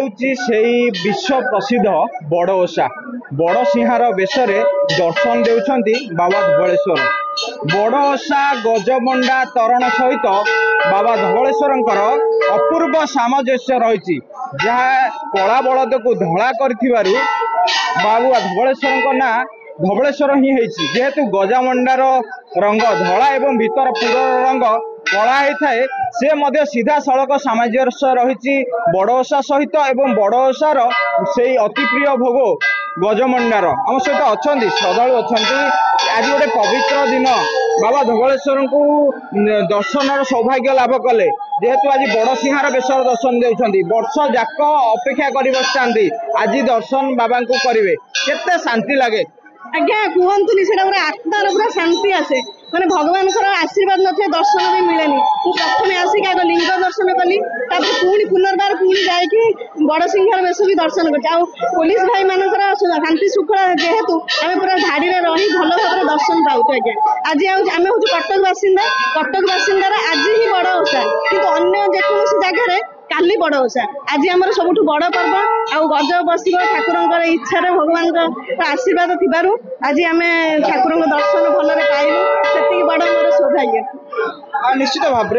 ହେଉଛି ସେଇ ବିଶ୍ୱ ପ୍ରସିଦ୍ଧ ବଡ଼ ଓଷା। ବଡ଼ ସିଂହାର ବେଶରେ ଦର୍ଶନ ଦେଉଛନ୍ତି ବାବା ଧବଳେଶ୍ୱର। ବଡ଼ ଓଷା ଗଜମଣ୍ଡା ତରଣ ସହିତ ବାବା ଧବଳେଶ୍ୱରଙ୍କର ଅପୂର୍ବ ସାମଞ୍ଜସ୍ୟ ରହିଛି, ଯାହା କଳା ବଳଦକୁ ଧଳା କରିଥିବାରୁ ବାବା ଧବଳେଶ୍ୱରଙ୍କ ନାଁ ଧବଳେଶ୍ୱର ହିଁ ହେଇଛି। ଯେହେତୁ ଗଜମଣ୍ଡାର ରଙ୍ଗ ଧଳା ଏବଂ ଭିତର ପୁରର ରଙ୍ଗ କଳା ହେଇଥାଏ, ସେ ମଧ୍ୟ ସିଧାସଳଖ ସାମଞ୍ଜସ୍ୟ ରହିଛି ବଡ଼ ଓଷା ସହିତ ଏବଂ ବଡ଼ ଓଷାର ସେଇ ଅତି ପ୍ରିୟ ଭୋଗ ଗଜମଣ୍ଡାର। ଆମ ସହିତ ଅଛନ୍ତି ଶ୍ରଦ୍ଧାଳୁ ଅଛନ୍ତି। ଆଜି ଗୋଟେ ପବିତ୍ର ଦିନ, ବାବା ଧବଳେଶ୍ୱରଙ୍କୁ ଦର୍ଶନର ସୌଭାଗ୍ୟ ଲାଭ କଲେ। ଯେହେତୁ ଆଜି ବଡ଼ ସିଂହାର ବେଶର ଦର୍ଶନ ଦେଉଛନ୍ତି, ବର୍ଷ ଯାକ ଅପେକ୍ଷା କରି ବସିଥାନ୍ତି ଆଜି ଦର୍ଶନ ବାବାଙ୍କୁ କରିବେ। କେତେ ଶାନ୍ତି ଲାଗେ आज्ञा कहतुनि से आत्मार पूरा शांति आसे माने भगवान आशीर्वाद नथे दर्शन भी मिले प्रथम आसिक आग लिंग दर्शन कली पुणी पुनर्बार पुणी जाकि बड़ सिंहार बेस भी दर्शन कर पुलिस भाई मानकर शांति श्रृंखला जेहेतु आम पूरा धाड़ी में रही भल भाव दर्शन पाऊँ। आज्ञा आज आम हूँ कटक बासिंदार आज ही बड़ ओषा किंतु अन्य जेकोसी जगह काली बड़ ओषा आज आमर सब बड़ पर्व आउ गज बस ठाकुर इच्छा भगवान आशीर्वाद थिबारु आज आम ठाकुर दर्शन भलरे पाइलु से बड़ मोर सौभाग्य। निश्चित भाव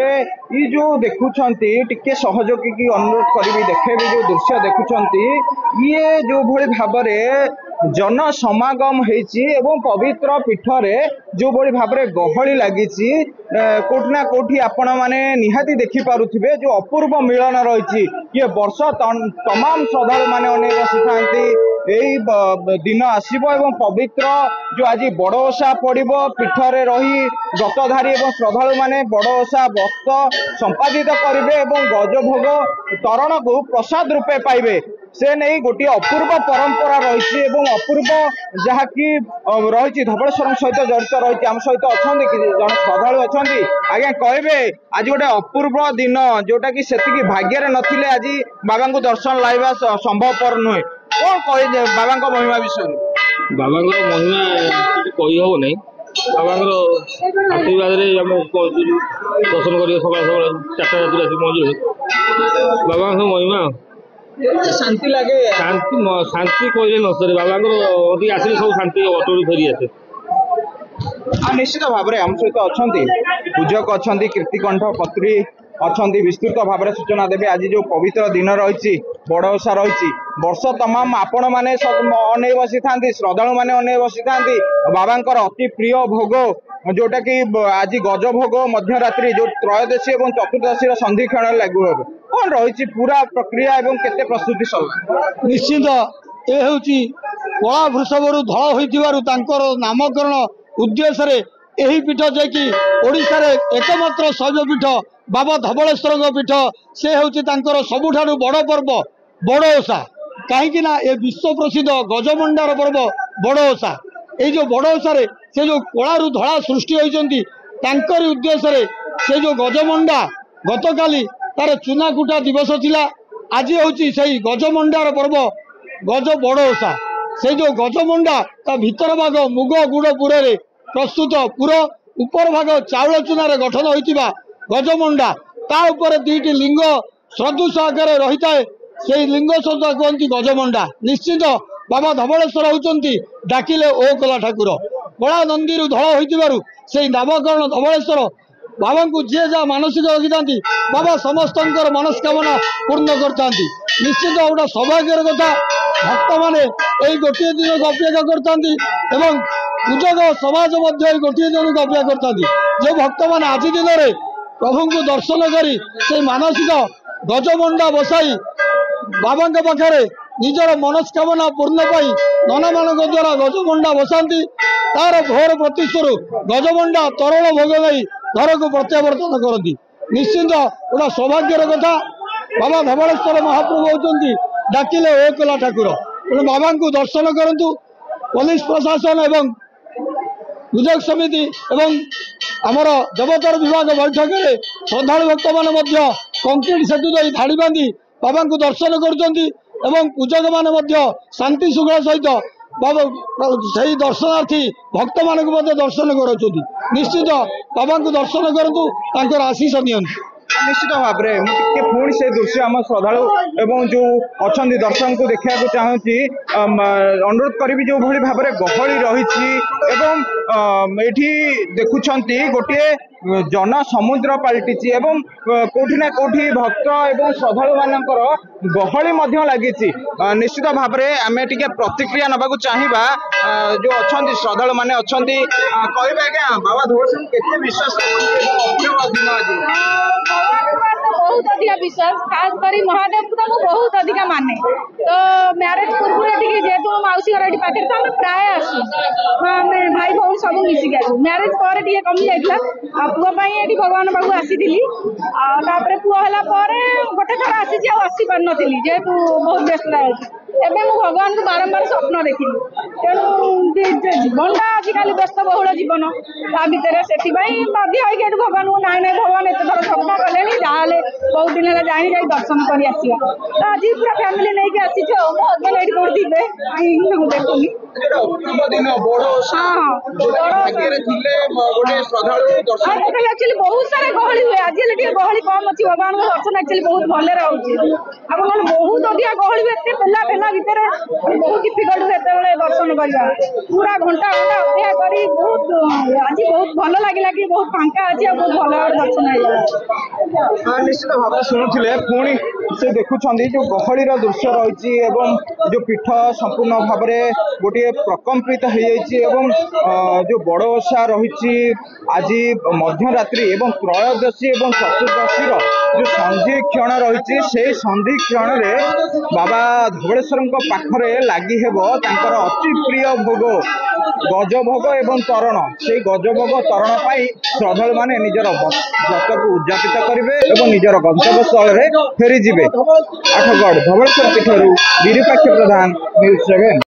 ये जो देखुंटे टिके सहयोगी की अनुरोध करी देखे जो दृश्य देखुंटे ये जो भली भाव जन समागम होती पवित्र पीठरे जो भली भाव गहली लगी कोठना कोठी आपण मैंने निहाती देखी पारुथिबे जो अपूर्व मिलन रही ये वर्ष तमाम श्रद्धालु मैंने अनेक बसी था यही दिन आसब एवं पवित्र जो आज बड़ ओषा पड़ब पीठरे रही व्रतधारी और श्रद्धालु मैंने बड़ ओषा व्रत संपादित करेंगे और गजभोग तरण को प्रसाद रूपे पाइबे से नहीं गोटे अपूर्व परंपरा रही अपूर्व जहाँकि रही धबलेश्वर सहित जड़ित रही आम सहित अच्छा जन श्रद्धालु अच्छा आज्ञा कहे आज गोटे अपूर्व दिन जोटा कि सेतिकी भाग्य नथिले आज बाबा को दर्शन लाइबा संभवपर नुहे कौन कहे बाबा महिमा विषय बाबा महिमा कही हम ना बाबा आशीर्वाद दर्शन कर सका सका 4टा रात पहुँचे बाबा महिमा शांति लगे शांति कहले न सर बाबा आसले सब शांति अटोरी फेरी आसे। निश्चित भाव में आम सहित अच्छा पूजक अच्छा कीर्तिकंठ पत्री अच्छा विस्तृत भाव में सूचना देवे आज जो पवित्र दिन रही बड़ ओषा रही वर्ष तमाम आपण मैंने सब अनेक बसी था श्रद्धालु मैंने अनेक बसी था बाबांकर अति प्रिय भोग जोटा कि आज गज भोग मध्यरात्रि जो त्रयोदशी और चतुर्दशी संधि क्षण लागू हे कौन रही पूरा प्रक्रिया एवं केते प्रस्तुति सब निश्चित ये हूँ कला वृषभर धल होकर नामकरण उद्देश्य यही पीठ जे ओडिशार एकमात्र शैव पीठ बाबा धबलेश्वर पीठ से हूँ सबुठारु बड़ पर्व बड़ ओषा कहीं ये विश्व प्रसिद्ध गजमंडार पर्व बड़ ओषा ये जो बड़ ओषार से जो कलारू धड़ा सृष्टि होती उद्देश्य से जो गजमंडा गतकाली तार चुनाकुटा दिवस थिला आज हूँ से गजमंडार पर्व गज बड़ ओषा से जो गजमंडा ता भीतर भाग मुग गुड़ पुरे प्रस्तुत पुर उपर भाग चाउल चूनार गठन होता गजमंडा ता ऊपर दुईटी लिंग सदृश आकार रही है से लिंग शब्द कहती गजमंडा। निश्चित बाबा धबलेश्वर होती डाकिले ओ कला ठाकुर कला नंदी धड़ हो से नामकरण धबलेश्वर बाबा को जी जहाँ मानसिक रखी था बाबा समस्त मनस्कामना पूर्ण करता निश्चित गोटे सौभाग्यर कथा भक्त मैंने यही गोटे दिन को अपेक्षा करता पूजक समाज गोटे दिन को अपेक्षा करता जो भक्त मैंने आज दिन में प्रभु को दर्शन करी से मानसिक गजमंडा बसाई बाबा पाखे निजर मनस्कामना पूर्ण पाई नना मान द्वारा गजमंडा बसाती तार भोर प्रतिस्वरूप गजमंडा तरण भोग नहीं घर को प्रत्यावर्तन करती निश्चिंत गोटा सौभाग्यर कथा बाबा धबलेश्वर महाप्रभु होती डाकिले ओ कला ठाकुर तेणु बाबा को दर्शन करूँ पुलिस प्रशासन एवं पूजक समिति एवं आमर देवतर विभाग बैठक में श्रद्धालु भक्त मैंने कंक्रीट सेतु दे धाड़ी बांधी बाबा को दर्शन कर पूजक मैंने शांति श्रृंखला सहित बाबा से दर्शनार्थी भक्त मानक दर्शन कर निश्चित बाबा को दर्शन करूँ आशीष नि निश्चित भाव में पुणी से दृश्य आम श्रद्धालु एवं जो अच्छा दर्शक को देखा चाहूँगी अनुरोध करी जो भाई भाव में गहली रही देखुंट गोटे जन समुद्र पलटि कौटि ना कौटि भक्त एवं श्रद्धालु मानकर गहली लगी निश्चित भाव में आम टे प्रतिक्रिया नवाक चाहिए जो अच्छा श्रद्धालु मैंने अच्छा कहे आज्ञा बाबा धवल केते विश्वास बहुत अधिक विश्वास खास कर महादेव को तो बहुत अधिक माने तो मैरेज पूर्व जेहतु मौसी घर पाखे तो प्राय आसू भाई भौन सब मिसिक आसू मैरेज पर कमी जाता पुआई ये भगवान पाक आसी पुआ गोटे थर आसी आसी पार नी जेहतु बहुत व्यस्त रही एवं मु भगवान को बारंबार स्वप्न देखिली तेणु जीवनटा आजिकल व्यस्त बहुल जीवन ता भितर से बाध्य होगी भगवान को नाई नाई भगवान एत थर स्वप्न कले जहाँ बहुत दिन है जानी जाए दर्शन कर आसा तो आज पूरा फैमिली नहीं आसी मो हजबैंड ये कौन थे देखुनी एक्चुअली बहुत सारा गहली हुए आज गहली कम अच्छी भगवान दर्शन एक्चुअली बहुत भले रोचे आप बहुत अधिक गहली हुए पेला पेला भितर बहुत डिफिकल्ट हुए ये दर्शन करवा पूरा घंटा घंटा अपेक्षा कर बहुत आज बहुत भल लगे कि बहुत फांका अच्छी बहुत भल दर्शन हो निश्चित भाव शुणुले पुणी से देखुं जो गहली दृश्य रही जो पीठ संपूर्ण भाव में गोटे प्रकम्पित हो जो बड़ ओषा रही आज मध्यरात्रि एवं त्रयोदशी एवं चतुर्दशी जो संधि क्षण रही से संधि क्षण में बाबा धवलेश्वर पाखरे लगी हेबर अति प्रिय भोग गजभोग एवं तरण से गजभोग तरण पाई श्रद्धालु माने निजर व्रत को उद्यापित करेंगे और निजर गंतव्य स्थल में फेरीजे। आठगढ़ धवलेश्वर पीठर विरूपाक्ष प्रधान न्यूज 7।